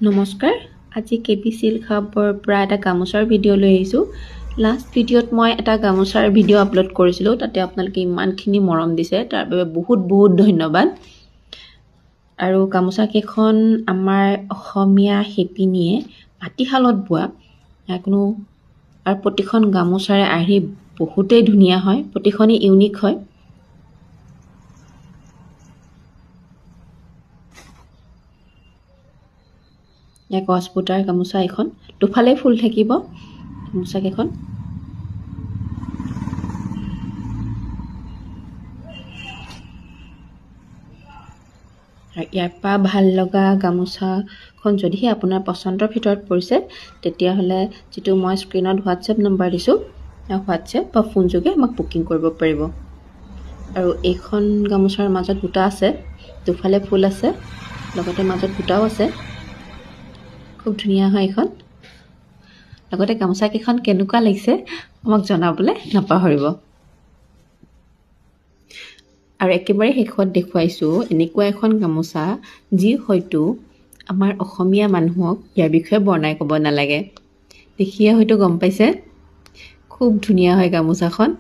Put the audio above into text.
নমস্কাৰ আজি কেপি চিল্ক হাবৰ পৰা এটা গামোচাৰ ভিডিঅ' লৈ আহিছোঁ। লাষ্ট ভিডিঅ'ত মই এটা গামোচাৰ ভিডিঅ' আপলোড কৰিছিলোঁ, তাতে আপোনালোকে ইমানখিনি মৰম দিছে, তাৰ বাবে বহুত বহুত ধন্যবাদ। আৰু গামোচাকেইখন আমাৰ অসমীয়া শিপিনীয়ে মাটিশালত বোৱা কোনো আৰু প্ৰতিখন গামোচাৰে আৰ্হি বহুতেই ধুনীয়া হয়, প্ৰতিখনেই ইউনিক হয়। গছপুতাৰ গামোচা এখন, দুফালে ফুল থাকিব গামোচাকেইখন। ইয়াৰ পৰা ভাল লগা গামোচাখন যদিহে আপোনাৰ পচন্দৰ ভিতৰত পৰিছে, তেতিয়াহ'লে যিটো মই স্ক্ৰীণত হোৱাটছএপ নম্বৰ দিছোঁ, হোৱাটছএপ বা ফোন যোগে আমাক বুকিং কৰিব পাৰিব। আৰু এইখন গামোচাৰ মাজত বুটা আছে, দুফালে ফুল আছে, লগতে মাজত বুটাও আছে। খুব ধুনীয়া হয় এইখন। লগতে গামোচাকেইখন কেনেকুৱা লাগিছে আমাক জনাবলৈ নাপাহৰিব। আৰু একেবাৰে শেষত দেখুৱাইছোঁ এনেকুৱা এখন গামোচা যি হয়তো আমাৰ অসমীয়া মানুহক ইয়াৰ বিষয়ে বৰ্ণাই ক'ব নালাগে, দেখিয়ে হয়তো গম পাইছে। খুব ধুনীয়া হয় গামোচাখন।